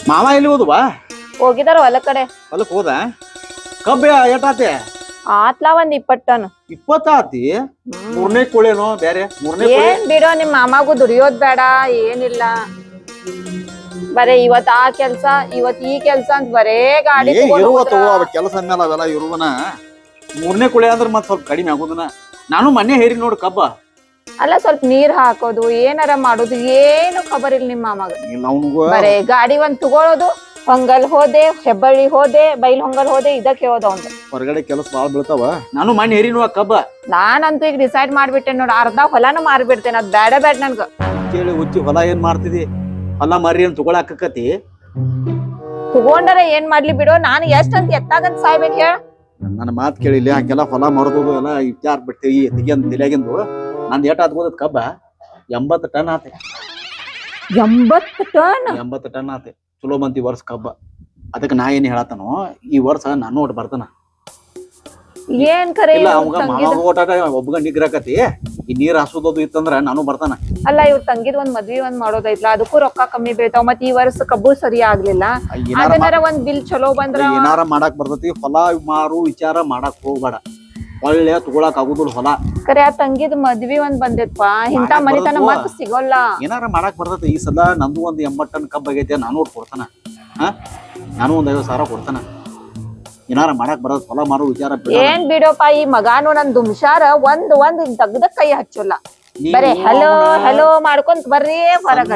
ಮಾವ ಎಲ್ಲಿ ಹೋದ್ವಾ? ಹೋಗಿದಾರ ಹೊಲ ಕಡೆ. ಹೊಲಕ್ ಹೋದ? ಕಬ್ಬ ಎಟಾತೆ? ಆತ್ಲಾ ಒಂದ್ 20 ಟನ್. 20 ಆತಿ? ಮೂರನೇ ಕೋಳೇನೋ ಬೇರೆ? ಮೂರನೇ ಕೋಳಿ ಏನ್ ಬಿಡೋ ನಿಮ್ ಮಾಮಾಗೂ ದುಡಿಯೋದ್ ಬೇಡ ಏನಿಲ್ಲ. ಬರೇ ಇವತ್ ಆ ಕೆಲ್ಸ ಇವತ್ ಈ ಕೆಲ್ಸ ಅಂತ ಬರೇ ಗಾಡಿ ಕೆಲಸ ಅಂದ್ಮೇಲೆ ಅವೆಲ್ಲ ಇರುವನ. ಮೂರನೇ ಕೋಳಿ ಅಂದ್ರ ಮತ್ ಸ್ವಲ್ಪ ಕಡಿಮೆ ಆಗೋದನ. ನಾನು ಮನೆ ಹೇರಿ ನೋಡು ಕಬ್ಬ. ಅಲ್ಲ ಸ್ವಲ್ಪ ನೀರ್ ಹಾಕೋದು ಏನಾರ ಮಾಡೋದು ಏನು ಖಬರ್ ಇಲ್ಲ ನಿಮ್ ಮಾಮಾಗ. ಬರೇ ಗಾಡಿ ಒಂದ್ ತಗೊಳೋದು, ಹೊಂಗಲ್ ಹೋದೆ, ಹೆಬ್ಬಳ್ಳಿ ಹೋದೆ, ಬೈಲ್ ಹೊಂಗಲ್ ಹೋದೆ, ಇದಕ್ಕೆ ಹೋದ ಅವ್ನು. ಹೊರಗಡೆ ಕೆಲಸ ಬಾಳ ಬೀಳ್ತಾವ. ನಾನು ಮನೆ ಹೇರಿ ನೋಡ ಕಬ್ಬ. ನಾನಂತೂ ಈಗ ಡಿಸೈಡ್ ಮಾಡ್ಬಿಟ್ಟೆ ನೋಡ, ಅರ್ಧ ಹೊಲಾನು ಮಾರ್ಬಿಡ್ತೇನೆ. ಅದ್ ಬೇಡ ಬೇಡ ನನ್ಗ. ಕೇಳಿ ಹುಚ್ಚಿ ಹೊಲ ಏನ್ ಮಾಡ್ತಿದಿ? ಹೊಲ ಮಾರಿ ಏನ್ ತಗೊಳಕತಿ? ತಗೊಂಡರ ಏನ್ ಮಾಡ್ಲಿ ಬಿಡೋ, ನಾನು ಎಷ್ಟಂತ ಎತ್ತಾಗಂತ ಸಾಯ್ಬೇಕು ಹೇಳ. ನನ್ನ ಮಾತ್ ಕೇಳಿಲ್ಲ, ಹಂಗೆಲ್ಲ ಹೊಲ ಮರದೋದು ಎಲ್ಲ ವಿಚಾರ ಬಿಟ್ಟು ತೆಗಿಯಂತ ತಿಳಿಯಾಗಿಂದು. ನಂದು ಏಟ ಆತ್ಬೋದತ್ ಕಬ್ಬ 80 ಟನ್ ಆತೆ. 80 ಟನ್? 80 ಟನ್ ಆತೆ. ಚಲೋ ಬಂತಿ ವರ್ಷ ಕಬ್ಬ. ಅದಕ್ಕೆ ನಾ ಏನ್ ಹೇಳತ್ತನೋ, ಈ ವರ್ಷ ನಾನು ಒಟ್ಟು ಬರ್ತಾನ. ಏನ್ ಕರೆ ಇಲ್ಲ ಅವಾಗ ಮಾವಾಗ ಓಟಾಟ ಒಬ್ಬಗ ನಿಗ್ರಕತಿ. ಈ ನೀರ್ ಹಾಸೋದು ಇತ್ತಂದ್ರ ನಾನು ಬರ್ತಾನ. ಅಲ್ಲ ಇವ್ರ ತಂಗಿದ್ ಒಂದ್ ಮದ್ವಿ ಒಂದ್ ಮಾಡೋದೈತ್ಲ, ಅದಕ್ಕೂ ರೊಕ್ಕ ಕಮ್ಮಿ ಬೀಳ್ತಾವ. ಮತ್ ಈ ವರ್ಷ ಕಬ್ಬು ಸರಿ ಆಗ್ಲಿಲ್ಲ. ಅದನ್ನಾರ ಒಂದ್ ಬಿಲ್ ಚಲೋ ಬಂದ್ರ ಏನಾರ ಮಾಡಾಕ್ ಬರ್ತೈತಿ. ಹೊಲ ಮಾರು ವಿಚಾರ ಮಾಡಾಕ್ ಹೋಗ್ಬೇಡ. ಒಳ್ಳೆ ತಗೊಳಕ್ ಆಗುದಿಲ್ಲ ಹೊಲ. ಕರೆ ಆ ತಂಗಿದ್ ಮದ್ವಿ ಒಂದ್ ಬಂದೈತ್ಪಾ, ಇಂತ ಮನಿತನ ಮತ್ ಸಿಗೋಲ್ಲ. ಏನಾರ ಮಾಡಾಕ್ ಬರ್ತೈತಿ. ಈ ಸಲ ನಂದು ಒಂದ್ 80 ಟನ್ ಕಬ್ಬ ಆಗೈತೆ. ನಾನು ಒಟ್ಟು ಕೊಡ್ತಾನ. ನಾನು ಒಂದ್ 50,000 ಕೊಡ್ತಾನ. ಏನಾರ ಮಾಡಾಕ್ ಬರತ್ ಹೊಲ ಮಾರು ವಿಚಾರ. ಏನ್ ಬಿಡೋಪಾ, ಈ ಮಗಾನು ನನ್ ದುಮ್ಶಾರ ಒಂದ್ ತಗ್ದ ಕೈ ಹಚ್ಚಲ್ಲ. ಬರೇ ಹಲೋ ಹಲೋ ಮಾಡ್ಕೊಂತ ಬರ್ರಿ ಹೊರಗ.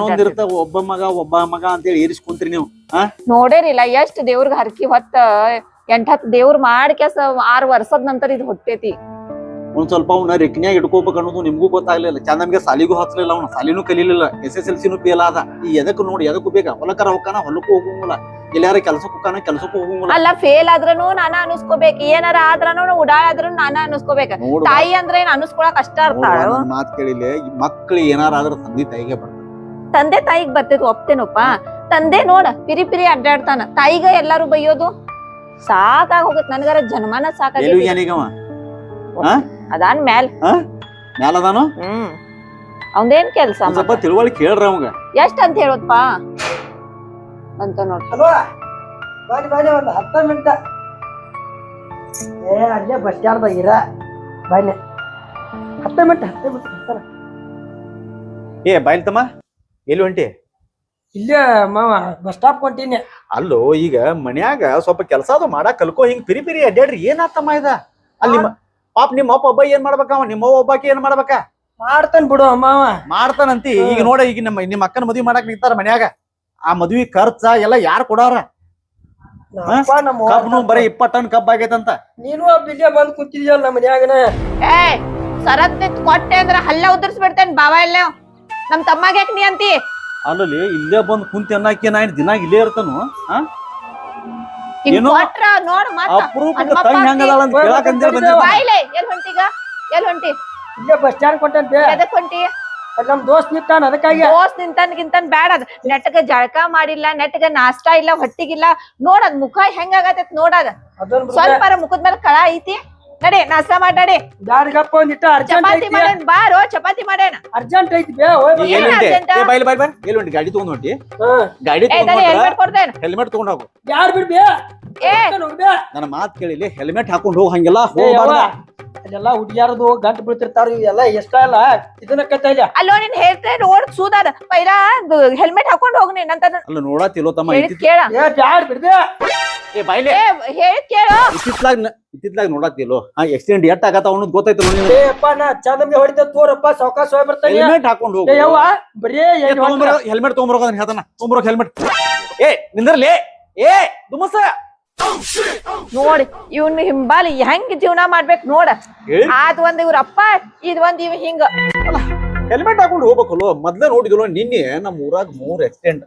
ಒಬ್ಬ ಮಗ ಅಂತೇಳಿ ಏರಿಸ್ಕೊಂತ್ರಿ ನೀವು. ನೋಡೇರಿಲ್ಲ ಎಷ್ಟ್ ದೇವ್ರಗ ಹರಕಿ ಹೊತ್ತ 8-10 ದೇವ್ರ ಮಾಡ್ಕೆಸ 6 ವರ್ಷದ ನಂತರ ಇದು ಹೊಟ್ಟೇತಿ. ಒಂದ್ ಸ್ವಲ್ಪ ಅವ್ನ ರೆಕ್ನ್ಯಾಗ ಇಟ್ಕೋಬೇಕು ಅನ್ನೋದು ನಿಮ್ಗೂ ಗೊತ್ತಾಗ್ಲಿಲ್ಲ. ಚಂದ ನಮ್ಗೆ ಸಾಲಿಗೂ ಹಚ್ಚಲಿಲ್ಲ. ಅವ್ನ ಸಾಲಿನೂ ಕಲೀಲಿಲ್ಲ. SSLCನೂ ಫೇಲ್ ಆದ. ಈ ಎದಕ್ ನೋಡಿ ಎದಕ್ಕೂ ಬೇಕ. ಹೊಲಕರ ಹೋಗ್ಕಾನ ಹೊಲಕ್ಕೂ ಹೋಗಂಗಿಲ್ಲ. ಎಲ್ಲಾರ ಕೆಲ್ಸಕ್ಕೆ ಹೋಗ್ಕಾನ ಕೆಲ್ಸಕ್ಕೂ ಹೋಗಂಗಿಲ್ಲ. ಅಲ್ಲ ಫೇಲ್ ಆದ್ರೂನು ನಾನ ಅನಿಸ್ಕೋಬೇಕು, ಏನಾರ ಆದ್ರೂನು ಉಡಾಳಾದ್ರೂ ನಾನ ಅನಿಸ್ಕೋಬೇಕು. ತಾಯಿ ಅಂದ್ರೆ ಏನ್ ಅನಿಸ್ಕೊಳಕ್ ಅಷ್ಟ ಅರ್ತಾಳ. ಮಾತ್ ಕೇಳಿಲ್ಲ. ಈ ಮಕ್ಳು ಏನಾರ ಆದ್ರ ತಂದೆ ತಾಯಿಗೆ ಬರ್ತದೆ. ತಂದೆ ತಾಯಿಗ್ ಬರ್ತೈತಿ ಒಪ್ತೇನಪ್ಪ. ತಂದೆ ನೋಡ ಪಿರಿ ಅಡ್ಡಾಡ್ತಾನ, ತಾಯಿಗ ಎಲ್ಲಾರು ಬೈಯೋದು ಸಾಕಾಗ ಹೋಗತ್. ನನ್ಗಾರ ಜನ್ಮಾನ ಸಾಕಾಗ ಅದಾನ್ ಮ್ಯಾಲ್ ಅದಾನು. ಅವಂದೇನ್ ಕೆಲ್ಸ? ಸ್ವಲ್ಪ ತಿಳುವಳಿಕೆ ಕೇಳ್ರ ಅವಂಗ. ಎಷ್ಟ್ ಅಂತ ಹೇಳೋದ್ಪ ಅಂತ ನೋಡ್. ಒಂದ್ 10 ಮಿನಿಟ್ ಅಲ್ಲೇ ಬಸ್ ಸ್ಟ್ಯಾಂಡ್ ಇರ ಬಾಯ್ಲೆ 10 ಮಿನಿಟ್. ಏ ಬಾಯ್ಲ್ ತಮ್ಮ ಎಲ್ಲಿ ಹೊಂಟಿ? ಇಲ್ಲೇ ಮಾವ ಬಸ್ ಸ್ಟಾಪ್ ಕೊಂಟೀನಿ. ಅಲ್ಲೋ ಈಗ ಮನ್ಯಾಗ ಸ್ವಲ್ಪ ಕೆಲಸ ಅದು ಮಾಡಾಕ್ ಕಲ್ಕೋ. ಹಿಂಗ್ ಪಿರಿ ಅಡ್ಡಾಡ್ರಿ ಏನಾತಮ್ಮ ಇದ? ಅಲ್ಲಿ ಪಾಪ ನಿಮ್ಮ ಅಪ್ಪ ಒಬ್ಬ ಏನ್ ಮಾಡ್ಬೇಕವ? ನಿಮ್ಮ ಒಬ್ಬಾಕಿ ಏನ್ ಮಾಡ್ಬೇಕ? ಮಾಡ್ತಾನ ಬಿಡು ಮಾವ. ಮಾಡ್ತಾನಂತಿ. ಈಗ ನೋಡ, ಈಗ ನಿಮ್ಮ ಅಕ್ಕನ ಮದ್ವಿ ಮಾಡಾಕ್ ನಿಂತಾರ ಮನ್ಯಾಗ. ಆ ಮದ್ವಿ ಖರ್ಚ ಎಲ್ಲ ಯಾರು ಕೊಡಾರ? ಕಬ್ಬನು ಬರೀ 20 ಟನ್ ಕಬ್ಬ ಆಗೈತಂತ. ನೀನು ಬಿಲ್ಲೆ ಬಂದ್ ಕೂತಿದ್ಯಲ್ಲ ನಮ್ಮ ಮನ್ಯಾಗನ. ಸರತ್ ಕೊಟ್ಟೆ ಅಂದ್ರ ಹಲ್ಲ ಉದುರ್ಸ್ಬಿಡ್ತೇನೆ ಬಾವ. ಎಲ್ಲ ನಮ್ ತಮ್ಮಾಗ ಯಾಕೆ ನೀ ಅಂತಿ? ಅಲ್ಲಿ ಇಲ್ಲೇ ಬಂದ್ ಕುಂತಿ ಅನ್ನಕ್ಕೆ ನಾ ದಿನ ಇಲ್ಲೇ ಇರ್ತಾನು. ಎಲ್ ಹೊಂಟಿ? ಇಲ್ಲೇ ಬಸ್ ಸ್ಟ್ಯಾಂಡ್ ಕೊಂಟಂತೆ. ಎದಕ್ ಹೊಂಟಿ? ನಮ್ ದೋಸ್ತ್ ನಿಂತಾನ, ಅದಕ್ಕಾಗಿ. ದೋಸ್ತ್ ನಿಂತನ್ಗಿಂತನ್ ಬ್ಯಾಡ. ಅದ್ ನೆಟ್ಗ ಜಳಕ ಮಾಡಿಲ್ಲ, ನೆಟ್ಗ ನಾಷ್ಟಾ ಇಲ್ಲ, ಹೊಟ್ಟಿಗಿಲ್ಲ. ನೋಡದ್ ಮುಖ ಹೆಂಗ ಆಗತೈತ್ ನೋಡದ. ಸ್ವಲ್ಪ ಮುಖದ ಮೇಲೆ ಕಳ ಐತಿ. ನಡಿ ನಾಷ್ಟಾ ಮಾಡಿ ನಡಿ. ಬ್ಯಾಡಗಪ್ಪ ಒಂದಿಟ್ಟ ಚಪಾತಿ ಮಾಡೇನ್ ಬಾರೋ. ಚಪಾತಿ ಮಾಡೇನ ಅರ್ಜೆಂಟ್ ಐತಿ. ಗಾಡಿ ತಗೊಂಡ್ ಹೊಂಟಿ? ಗಾಡಿ ಹೆಲ್ಮೆಟ್ ಕೊಡ್ತೇನೆ. ಹೆಲ್ಮೆಟ್ ತಗೊಂಡ್ ಹೋಗು. ಯಾರು ಬಿಡ್ಬೇ ನನ್ನ ಮಾತ್ ಕೇಳಿಲಿ. ಹೆಲ್ಮೆಟ್ ಹಾಕೊಂಡ್ ಹೋಗ್. ಹಂಗೆಲ್ಲ ಹೋಗ್ಬಾರ್ದ. ಅಲ್ಲೆಲ್ಲ ಹುಡುಗಿಯಾರದು ಗಂಟು ಬೀಳ್ತಿರ್ತಾರ. ಇವೆಲ್ಲ ಎಷ್ಟ ಇಲ್ಲ ಇದನ್ನ ಕತ್ತೈಲ. ಅಲ್ಲೋ ನೀನ್ ಹೇಳ್ತೇ ರೋಡ್ ಸೂದಾದ. ಪೈಲಾ ಹೆಲ್ಮೆಟ್ ಹಾಕೊಂಡ್ ಹೋಗ್. ನೀನ್ ಅಂತ ಅಲ್ಲ ನೋಡಾತಿಲ್ಲೋ ತಮ್ಮ. ಕೇಳ. ಬ್ಯಾಡ ಬಿಡ್ಬೇ. ಹೇಳಿ ಕೇಳು. ಇತ್ತಿತ್ಲಾಗ ನೋಡಾತಿಲ್ಲೋ ಆಕ್ಸಿಡೆಂಟ್ ಎಟ್ ಆಗತ್ತ ಅನ್ನೋದು ಗೊತ್ತೈತಲ್ಲ ನೀನು. ಏಪ್ಪ ನಾ ಚಂದಮ್ಗೆ ಹೊಡಿತ ತೋರಪ್ಪ ಸಾವಕಾಶ ಹೋಗಿ ಬರ್ತಾನೆ. ಹೆಲ್ಮೆಟ್ ಹಾಕೊಂಡ್ ಹೋಗು. ಯವ್ವ ಬರೀ ಹೆಲ್ಮೆಟ್ ತಗೊಂಬರೋಕ ಅದನ್ನ ಹೇಳ್ತಾನ. ತಗೊಂಬರೋಕ ಹೆಲ್ಮೆಟ್. ಏ ನಿಂದ್ರಲೇ. ಏ ದುಮಸ ನೋಡಿ ಇವ್ನ ಹಿಂಬಾಲಿ ಹೆಂಗ್ ಜೀವನ ಮಾಡ್ಬೇಕು ನೋಡ. ಅದ್ ಒಂದ್ ಇವ್ರ ಅಪ್ಪ, ಇದ್ ಒಂದ್ ಇವ್ ಹಿಂಗ. ಹೆಲ್ಮೆಟ್ ಹಾಕೊಂಡು ಹೋಗ್ಬೇಕಲ್ಲೋ. ಮೊದ್ಲೇ ನೋಡಿದ್ಲು ನಿನ್ನೆ ನಮ್ಮ ಊರಾಗ 3 ಆಕ್ಸಿಡೆಂಟ್.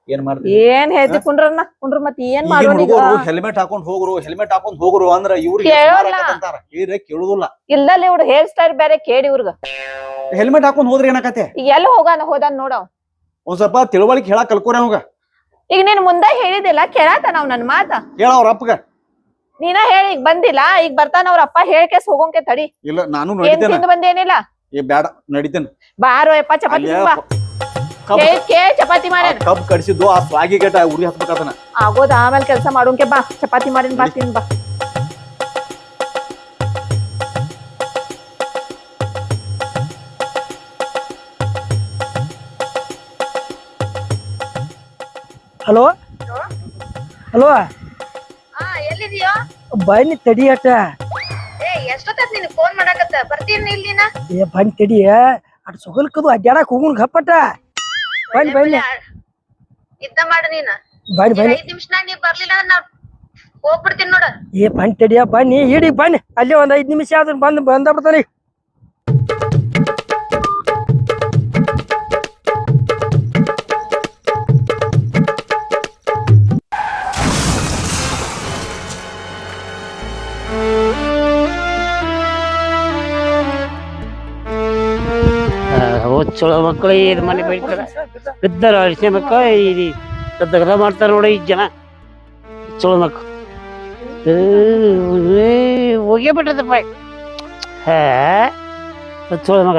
ಏನ್ ಮಾಡ್ತಿ? ಏನ್ ಹೇಳ್ತಿ ಕುಂಡ್ರ ಮತ್ ಏನ್ ಮಾಡೋದು? ಹೆಲ್ಮೆಟ್ ಹಾಕೊಂಡ್ ಹೋಗ್ರು, ಹೆಲ್ಮೆಟ್ ಹಾಕೊಂಡ್ ಹೋಗ್ರು ಅಂದ್ರ ಇವ್ರಿಗೆ ಕೇಳುದಿಲ್ಲ. ಇಲ್ಲಲ್ಲ ಇವ್ರ ಹೇರ್ ಸ್ಟೈಲ್ ಬೇರೆ ಕೇಳಿ ಇವ್ರಗ. ಹೆಲ್ಮೆಟ್ ಹಾಕೊಂಡ್ ಹೋದ್ರಿ ಏನಕತೆ? ಈಗ ಎಲ್ಲಿ ಹೋದಾನ್ ನೋಡವ್. ಒಂದ್ ಸ್ವಲ್ಪ ತಿಳುವಳಿಕೆ ಹೇಳಕ್ ಕಲ್ಕೋರಿ ಅವಂಗ. ಈಗ ನೀನ್ ಮುಂದೆ ಹೇಳಿದಿಲ್ಲ, ಕೇಳಾತ ನಾವ್ ನನ್ ಮಾತ. ಹೇಳ ಅವ್ರ ಅಪ್ಪಗ. ನೀನ ಹೇಳಿ ಈಗ ಬಂದಿಲ್ಲ. ಈಗ ಬರ್ತಾನ ಅವ್ರ ಅಪ್ಪ ಹೇಳ್ಕೇಸ್ ಹೋಗೋಂಕೆ ತಡಿ. ಇಲ್ಲ ನಾನು ನಡಿತೇನೆ. ಬಂದೇನಿಲ್ಲ. ಏ ಬ್ಯಾಡ ನಡಿತೇನೆ. ಬಾರೋ ಯಪ್ಪ ಚಪಾತಿ. ಚಪಾತಿ ಮಾಡೇನ್ ಕಬ್ ಕಡಿಸಿದ್ದು ಆ ಸ್ವಾಗಿ ಗಟ್ಟ ಉರಿ ಹತ್ಬೇಕದನ್ನ ಆಗೋದ ಆಮೇಲೆ ಕೆಲಸ ಮಾಡೋಂಕೆ ಬಾ ಚಪಾತಿ ಮಾಡೇನ್ ಬಾ ತಿನ್ ಬಾ ಹಲೋ ಹಲೋ ಎಲ್ಲಿದೀಯೋ ಬನ್ನಿ ತಡಿ ಅಟ ಎಷ್ಟೊತ್ತ ನಿನ್ ಫೋನ್ ಮಾಡಾಕತ್ತ ಬರ್ತೀನಿ ಇಲ್ಲಿ ನೀನ ಬನ್ನಿ ತಡಿ ಅಟ್ ಸೊಗಲ್ಕದು ಅಡ್ಡಾಡಕ್ ಹೋಗುನ್ ಗಪ್ಪಟ ಬನ್ನಿ ಬನ್ನಿ ಇದ್ದ ಮಾಡ ನೀನ ಬನ್ನಿ ಬನ್ನಿ 5 ನಿಮಿಷನಾಗ ನೀ ಬರ್ಲಿಲ್ಲ ಅಂದ್ರೆ ನಾ ಹೋಗ್ಬಿಡ್ತೀನಿ ನೋಡ ಬನ್ನಿ ತಡಿಯ ಬನ್ನಿ ಇಡಿ ಬನ್ನಿ ಅಲ್ಲೇ ಒಂದ್ 5 ನಿಮಿಷ ಆದ್ರೆ ಬಂದ ಬಿಡ್ತಾನೆ ಚಲೋ ಮಕ್ಕಳು ಇದು ಮನೆ ಬೈತಾರ ಬಿದ್ದಾರ ಅಳಿಸಿ ಮಕ್ಕಳು ಈ ದಗದ ಮಾಡ್ತಾರ ನೋಡಿ ಈ ಜನ ಚಲೋ ಮಕ್ಕಳು ಹೋಗೇ ಬಿಟ್ಟದಪ್ಪ ಹೇ ಚಲೋ ಮಗ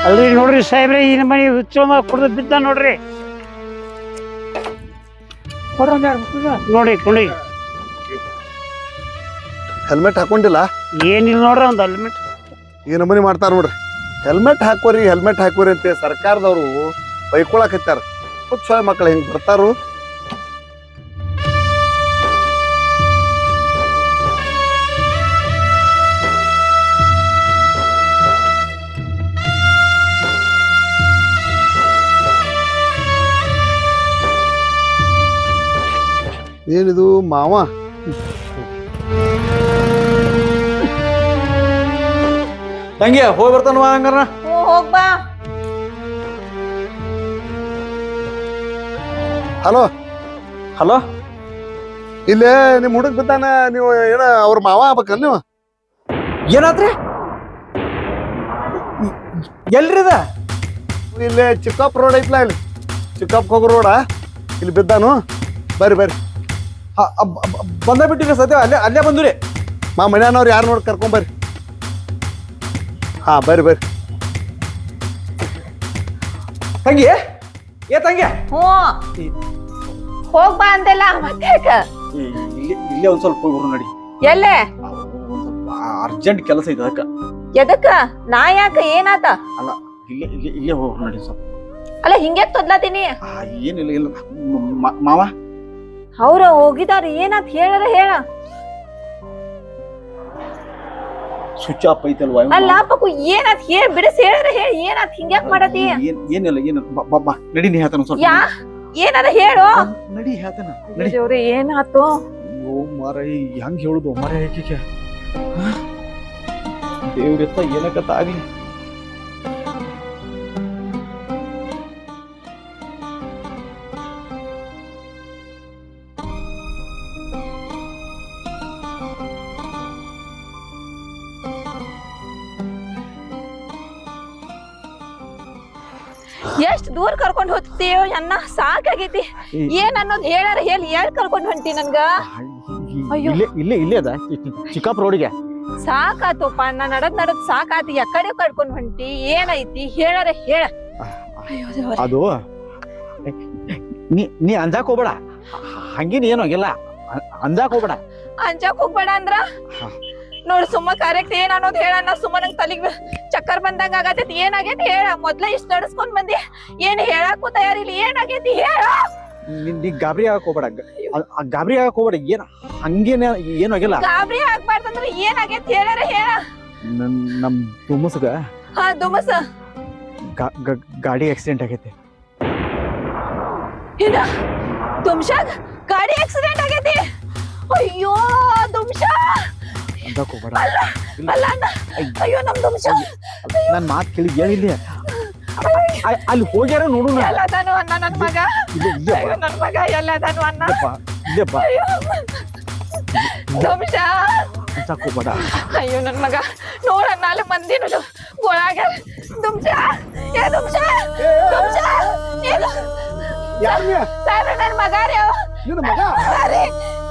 ಅಲ್ರಿ ನೋಡ್ರಿ ಸಾಹೇಬ್ರೆ ಈ ಮನೆ ಚಲೋ ಮಗ ಕುಡ್ದು ಬಿದ್ದ ನೋಡ್ರಿ ನೋಡಿ ಹೆಲ್ಮೆಟ್ ಹಾಕೊಂಡಿಲ್ಲ ಏನಿಲ್ಲ ನೋಡ್ರಿ ಒಂದು ಹೆಲ್ಮೆಟ್ ಈ ನಮೂನಿ ಮಾಡ್ತಾರ ನೋಡ್ರಿ ಹೆಲ್ಮೆಟ್ ಹಾಕೋರಿ ಅಂತ ಸರ್ಕಾರದವರು ಬೈಕೊಳಕತ್ತಾರ ಹುಚ್ಚ ಮಕ್ಳು ಹೆಂಗ್ ಬರ್ತಾರು ಏನಿದು ಮಾವ ತಂಗಿ ಹೋಗಿ ಬರ್ತಾನವ ಹಂಗಾರ ಹೋಗ್ಬಾ ಹಲೋ ಹಲೋ ಇಲ್ಲೇ ನಿಮ್ ಹುಡುಗ ಬಿದ್ದಾನ ನೀವು ಏನ ಅವ್ರ ಮಾವ ಆಗ್ಬೇಕಲ್ ನೀವು ಏನಾತ್ರಿ ಎಲ್ರಿದ ಇಲ್ಲೇ ಚಿಕ್ಕಪ್ಪ ರೋಡ್ ಐತ್ಲ ಇಲ್ಲಿ ಚಿಕ್ಕಪ್ಪ ಹೋಗೋ ರೋಡ ಇಲ್ಲಿ ಬಿದ್ದಾನು ಬರ್ರಿ ಬಂದ ಬಿಟ್ಟಿರಿ ಸದ್ಯ ಅಲ್ಲೇ ಬಂದ್ರಿ ಮನ್ಯಾನವ್ರು ಯಾರು ನೋಡಿ ಕರ್ಕೊಂಬರ್ರಿ ಹಾ ಬರ್ರಿ ತಂಗಿ ತಂಗಿ ಹೋಗ್ಬಾ ಅಂತೆಲ್ಲ ಮತ್ತೆ ಇಲ್ಲೇ ಒಂದ್ ಸ್ವಲ್ಪ ಹೋಗ್ರು ನಡಿ ಎಲ್ಲೇ ಅರ್ಜೆಂಟ್ ಕೆಲಸ ಐತೆ ಅದಕ್ಕ ಎದಕ್ಕ ನಾ ಯಾಕ ಏನಾತ ಅಲ್ಲ ಇಲ್ಲೇ ಹೋಗ್ರು ನಡಿ ಸ್ವಲ್ಪ ಅಲ್ಲ ಹಿಂಗೆ ತೊದ್ಲಾತೀನಿ ಏನಿಲ್ಲ ಇಲ್ಲ ಮಾವ ಅವ್ರ ಹೋಗಿದಾರ ಏನಾತ್ ಹೇಳರ ಹೇಳ ಸ್ವಿಚ್ ಆಫ್ ಐತಲ್ವಾ ಅಲ್ಲ ಪಕ್ಕು ಏನಾತ್ ಹೇಳ ಬಿಡಿಸ್ ಹೇಳರ ಹೇಳ ಏನಾತ್ ಹಿಂಗ್ಯಾಕ್ ಮಾಡತಿ ಏನಿಲ್ಲ ಬಾ ನಡಿ ನೀ ಹೇಳ್ತಾನ ಸ್ವಲ್ಪ ಏನಾರ ಹೇಳು ನಡಿ ಹೇಳ್ತಾನ ನಡಿ ದೇವ್ರೆ ಏನಾತು ಅಯ್ಯೋ ಮಾರೈ ಹೆಂಗ್ ಹೇಳುದು ಮಾರೈ ಹೇಗೆ ದೇವ್ರೆತ್ತ ಏನಕತ್ತ ಆಗ್ಲಿ ಎಷ್ಟ್ ದೂರ ಕರ್ಕೊಂಡ್ ಹೋಗ್ತೀಯೋ ಅನ್ನ ಸಾಕಾಗೈತಿ ಏನ್ ಅನ್ನೋದ್ ಹೇಳಾರ ಹೇಳಿ ಕರ್ಕೊಂಡ್ ಹೊಂಟಿ ನನ್ಗ ಅಯ್ಯೋ ಇಲ್ಲೇ ಅದ ಚಿಕ್ಕಪ್ಪ ರೋಡಿಗೆ ಸಾಕಾತೋಪ ನಾ ನಡದ್ ಸಾಕಾತಿ ಯಾಕಡೆ ಕರ್ಕೊಂಡ್ ಹೊಂಟಿ ಏನೈತಿ ಹೇಳಾರ ಹೇಳ ಅದು ನೀ ಅಂಜಾಕ್ ಹೋಗ್ಬೇಡ ಹಂಗೇನ್ ಏನು ಆಗಿಲ್ಲ ಅಂಜಾಕ್ ಹೋಗ್ಬೇಡ ಅಂಜಾಕ್ ಹೋಗ್ಬೇಡ ಅಂದ್ರ ನೋಡ್ ಸುಮ್ಮ ಕರೆಕ್ಟ್ ಏನ್ ಅನ್ನೋದ್ ಹೇಳ ನಾ ಸುಮ್ಮ ನಂಗ್ ತಲಿಗ್ ಚಕ್ಕರ್ ಬಂದಂಗ ಆಗತೈತಿ ಏನಾಗೈತಿ ಹೇಳ ಮೊದ್ಲ ಇಷ್ಟ ನಡ್ಸ್ಕೊಂಡ್ ಬಂದಿ ಏನ್ ಹೇಳಾಕು ತಯಾರಿಲ್ಲ ಏನಾಗೈತಿ ಹೇಳ ನೀ ಗಾಬರಿ ಆಗಕ್ ಹೋಗ್ಬೇಡ ಏನ್ ಹಂಗೇನ ಏನು ಆಗಿಲ್ಲ ಗಾಬರಿ ಆಗ್ಬಾರ್ದಂದ್ರ ಏನಾಗೈತಿ ಹೇಳಾರ ಹೇಳ ನಮ್ ದುಮಸ್ಗ ದುಮಸ ಗಾಡಿ ಆಕ್ಸಿಡೆಂಟ್ ಆಗೈತಿ ಏನ ದುಮ್ಶಾಗ್ ಗಾಡಿ ಆಕ್ಸಿಡೆಂಟ್ ಆಗೈತಿ ಅಯ್ಯೋ ದುಮ್ಶಾ ಅಂಜಾಕ್ ಹೋಗ್ಬೇಡ ಅಲ್ಲ ಅಯ್ಯೋ ನಮ್ ದುಮ್ಶಾ ನನ್ ಮಾತ್ ಕೇಳಿ ಹೇಳಿಲ್ಲ ಅಲ್ಲಿ ಹೋಗ್ಯಾರ ನೋಡು ಎಲ್ಲದಾನು ಅಣ್ಣ ನನ್ ಮಗ ಅಯ್ಯೋ ನನ್ ಮಗ ಎಲ್ಲದಾನು ಅಣ್ಣ ದುಮ್ಶಾ ಅಂಜಾಕ್ ಹೋಗ್ಬೇಡ ಅಯ್ಯೋ ನನ್ ಮಗ ನೋಡಣ್ಣ ಅಲ್ಲಿ ಮಂದಿನ ಒಳಗ ದುಮ್ಶಾ ಏನು ಸಾಹೇಬ್ರ ನನ್ ಮಗ ರೀ ನಿನ್ನ ಮಗ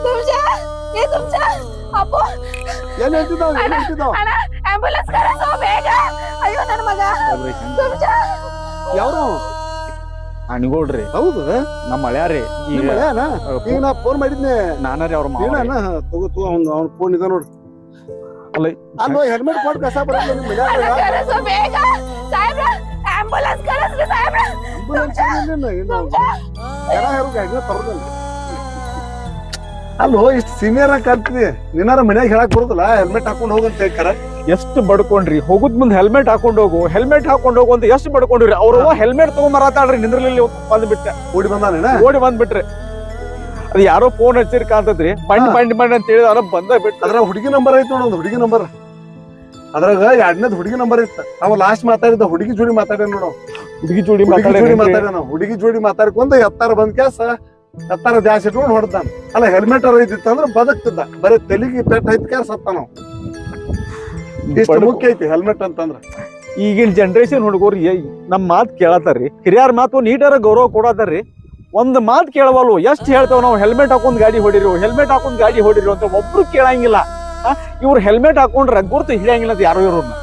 ದುಮ್ಶಾ ಅಪ್ಪು ಏನ್ ಹೇಳ್ತಿದ್ದಾವ ಏನ್ ಹೇಳ್ತಿದ್ದಾವ ಅಣ್ಣ ಆಂಬ್ಯುಲೆನ್ಸ್ ಕರೆಸೋ ಬೇಗ ಅಯ್ಯೋ ನನ್ನ ಮಗ ಸುಮ್ಜಾ. ಯಾವ್ರು ಅನ್ಗೋಡ್ರಿ ಹೌದು ನಮ್ಮ ಮಳ್ಯಾರಿ ಈಗ ನಿಮ್ಮ ಮಳ್ಯಾನ? ಈಗ ನಾ ಫೋನ್ ಮಾಡಿದ್ನೆ ನಾನಾರಿ ಅವ್ರ ಮಾವ ಏನ ತಗೋ ಅವ್ನ ಫೋನ್ ಇದೆ ನೋಡ್ರಿ ಅಲ್ಲ ಅಲ್ಲೋ ಹೆಲ್ಮೆಟ್ ಕೊಟ್ಟು ಕಸ ಬರಲ್ಲ ನಿಮ್ಮ ಮನ್ಯಾಗ ಅಣ್ಣ ಕರೆಸೋ ಬೇಗ ಸಾಹೇಬ್ರ ಆಂಬ್ಯುಲೆನ್ಸ್ ಕರೆಸ್ರಿ ಸಾಹೇಬ್ರ ambulance ಏನಿಲ್ಲ, ಏನು ಜನ ಯಾರು ಗಾಡಿನ ತರೋದಿಲ್ಲ. ಅಲ್ಲೋ ಇಷ್ಟು ಸೀನಿಯರ್ ಆಗಿ ಕಾಣ್ತಿದಿ ನಿನ್ನಾರ ಮನ್ಯಾಗ ಹೇಳಕ್ ಬರುದಿಲ್ಲ ಹೆಲ್ಮೆಟ್ ಹಾಕೊಂಡು ಹೋಗಂತ ಹೇಳ್ತಾರ. ಎಷ್ಟು ಬಡ್ಕೊಂಡ್ರಿ ಹೋಗುದ್ ಮುಂದ್ ಹೆಲ್ಮೆಟ್ ಹಾಕೊಂಡ್ ಹೋಗು ಅಂತ ಎಷ್ಟು ಬಡ್ಕೊಂಡ್ರಿ ಅವ್ರ ಹೆಲ್ಮೆಟ್ ತಗೊಂಬರತಾಳ್ರಿ ನಿಂದ್ರಲಿಲ್ಲ ಬಂದ್ಬಿಟ್ಟೆ ಓಡಿ ಬಂದಾನೇನ ಓಡಿ ಬಂದ್ಬಿಟ್ರಿ ಅದು ಯಾರೋ ಫೋನ್ ಹಚ್ಚಿರ್ ಕಾಣ್ತದ್ರಿ ಬಂಡ್ ಅಂತ ಹೇಳಿ ಅವ್ರ ಬಂದ ಬಿಟ್ಟು ಅದ್ರ ಹುಡುಗಿ ನಂಬರ್ ಐತಿ ನೋಡ ಒಂದು ಹುಡುಗಿ ನಂಬರ್ ಅದ್ರಾಗ ಎರಡನೇದ್ ಹುಡುಗಿ ನಂಬರ್ ಇತ್ತ ಅವ ಲಾಸ್ಟ್ ಮಾತಾಡಿದ ಹುಡುಗಿ ಜೋಡಿ ಮಾತಾಡ್ಯಾನ ನೋಡು ಹುಡುಗಿ ಜೋಡಿ ಮಾತಾಡ್ಯಾನ ಹುಡುಗಿ ಜೋಡಿ ಮಾತಾಡ್ಕೊಂಡ ಎತ್ತಾರ ಬಂದ್ ಕ್ಯಾಸ ಎತ್ತಾರ ಜಾಸ್ತಿ ಇಟ್ಕೊಂಡು ಹೊಡ್ದಾನ ಅಲ್ಲ ಹೆಲ್ಮೆಟ್ ಇದ್ದಿತ್ತ ಅಂದ್ರ ಬದಕ್ತಿದ್ದ ಬರೀ ತೆಲಿಗೆ ಪೆಟ್ ಐತಿ ಕ್ಯಾರ ಸತ್ತಾನ ಇಷ್ಟು ಮುಖ್ಯ ಐತಿ ಹೆಲ್ಮೆಟ್ ಅಂತಂದ್ರ. ಈಗಿನ ಜನರೇಷನ್ ಹುಡುಗರು ನಮ್ ಮಾತ್ ಕೇಳತಾರ್ರಿ ಹಿರಿಯರ್ ಮಾತು ನೀಟಾರ ಗೌರವ ಕೊಡತಾರ್ರಿ ಒಂದ್ ಮಾತ್ ಕೇಳವಲ್ವು ಎಷ್ಟ್ ಹೇಳ್ತಾವ ನಾವು ಹೆಲ್ಮೆಟ್ ಹಾಕೊಂಡ್ ಗಾಡಿ ಹೊಡಿರಿ ಅಂತ ಒಬ್ರು ಕೇಳಂಗಿಲ್ಲ. ಇವ್ರು ಹೆಲ್ಮೆಟ್ ಹಾಕೊಂಡ್ರ ಗುರ್ತು ಹಿಡಿಯಂಗಿಲ್ಲ ಅಂತ ಯಾರೋ ಇವ್ರನ್ನ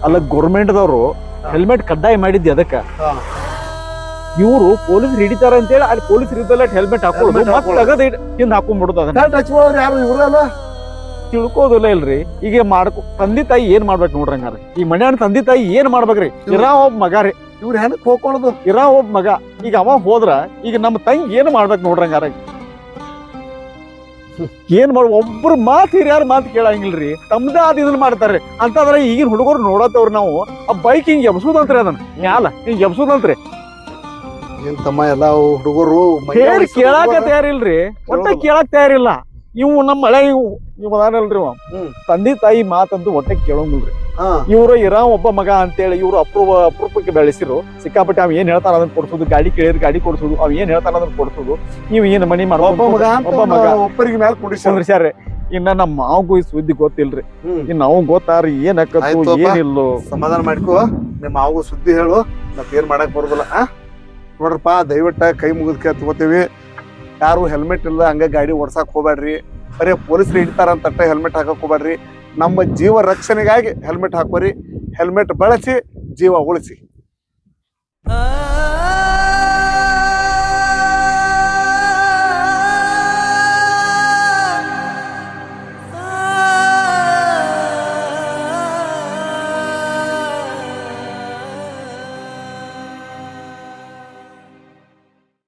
ಅಲ್ಲ ಗೌರ್ಮೆಂಟ್ ದವ್ರು ಹೆಲ್ಮೆಟ್ ಕಡ್ಡಾಯ ಮಾಡಿದ್ದೆ ಅದಕ್ಕ ಇವ್ರು ಪೊಲೀಸ್ ಹಿಡಿತಾರ ಅಂತ ಹೇಳಿ ಅಲ್ಲಿ ಪೊಲೀಸ್ ಹಿಡಿದಲ್ಲ ಹೆಲ್ಮೆಟ್ ಹಾಕೊಳ್ಳೋದು ಮತ್ತೆ ತಗದ್ ಹಿಂದ್ ಹಾಕೊಂಡ್ಬಿಡುದು ಅದನ್ನ ಯಾರು ಇವ್ರಲ್ಲ ತಿಳ್ಕೋದಿಲ್ಲ ಇಲ್ರಿ ಈಗ ತಂದೆ ತಾಯಿ ಏನ್ ಮಾಡ್ಬೇಕು ನೋಡ್ರಿ ಹಂಗಾರ ಈ ಮನ್ಯಾನ ತಂದೆ ತಾಯಿ ಏನ್ ಮಾಡ್ಬೇಕ್ರಿ ಇರಾ ಒಬ್ಬ ಮಗ ರೀ ಇವ್ರ ಹೆಣಕ್ ಹೋಗ್ಕೊಳ್ಳೋದು ಇರಾ ಒಬ್ಬ ಮಗ ಈಗ ಅವ ಹೋದ್ರ ಈಗ ನಮ್ಮ ತಂಗಿ ಏನ್ ಮಾಡ್ಬೇಕು ನೋಡ್ರಿ ಹಂಗಾರ ಏನ್ ಒಬ್ರು ಮಾತ್ ಹಿರಿಯಾರ ಮಾತು ಕೇಳಂಗಿಲ್ರಿ ತಮ್ದೇ ಆದ ಇದನ್ನ ಮಾಡ್ತಾರ್ರಿ ಅಂತಂದ್ರ ಈಗಿನ ಹುಡುಗರು ನೋಡತ್ತವ್ರಿ ನಾವು ಆ ಬೈಕ್ ಹಿಂಗ್ ಎಬ್ಸುದಂತ್ರಿ ಅದನ್ನ ಮ್ಯಾಲ ಹಿಂಗ್ ಎಬ್ಸುದಂತ್ರಿ ಏನ್ ತಮ್ಮ ಎಲ್ಲಾ ಹುಡುಗರು ಹೇಳಿ ಕೇಳಾಕ ತಯಾರಿಲ್ರಿ ಒಟ್ಟ ಕೇಳಾಕ್ ತಯಾರಿಲ್ಲ ಇವು ನಮ್ಮ ಮಳೆ ಇವ್ ಅದಾನಲ್ರಿ ತಂದೆ ತಾಯಿ ಮಾತಂತೂ ಒಟ್ಟೆ ಕೇಳೋಂಗಿಲ್ರಿ ಇವ್ರು ಇರಾ ಒಬ್ಬ ಮಗ ಅಂತೇಳಿ ಇವ್ರು ಅಪರೂಪಕ್ಕೆ ಬೆಳೆಸಿರು ಸಿಕ್ಕಾಪಟ್ಟೆ ಅವ್ ಏನ್ ಹೇಳ್ತಾರ ಅದನ್ನ ಕೊಡ್ಸೋದು ಗಾಡಿ ಕೇಳಿದ್ರೆ ಗಾಡಿ ಕೊಡ್ಸೋದು ಅವ್ ಏನ್ ಹೇಳ್ತಾರ ಅದನ್ನ ಕೊಡ್ಸೋದು ನೀವ್ ಏನ್ ಮನಿ ಮಾಡೋ ಒಬ್ಬ ಮಗ ಒಬ್ಬರಿಗೆ ಮ್ಯಾಲ ಕುಡಿಸ್ರಿ. ಇನ್ನ ನಮ್ಮ ಮಾವಗೂ ಈ ಸುದ್ದಿ ಗೊತ್ತಿಲ್ರಿ ಇನ್ ನಾವು ಗೊತ್ತಾರಿ ಏನ್ ಹಾಕತ್ತು ಏನಿಲ್ಲೋ ಸಮಾಧಾನ ಮಾಡ್ಕೋ ನಿಮ್ಮ ಮಾವು ಸುದ್ದಿ ಹೇಳು ಮತ್ ಏನ್ ಮಾಡಕ್ ಬರುದಿಲ್ಲ. ನೋಡ್ರಪ್ಪ ದಯವಿಟ್ಟ ಕೈ ಮುಗಿದ್ ಕೇಳ್ ತಗೋತೀವಿ ಯಾರು ಹೆಲ್ಮೆಟ್ ಇಲ್ಲ ಹಂಗ ಗಾಡಿ ಓಡ್ಸಾಕ್ ಹೋಗ್ಬೇಡ್ರಿ ಬರೀ ಪೊಲೀಸರು ಹಿಡಿತಾರ ಅಂತ ಹೆಲ್ಮೆಟ್ ಹಾಕಕ್ ಹೋಗ್ಬೇಡ್ರಿ ನಮ್ಮ ಜೀವ ರಕ್ಷಣೆಗಾಗಿ ಹೆಲ್ಮೆಟ್ ಹಾಕೋರಿ ಹೆಲ್ಮೆಟ್ ಬಳಸಿ ಜೀವ ಉಳಿಸಿ.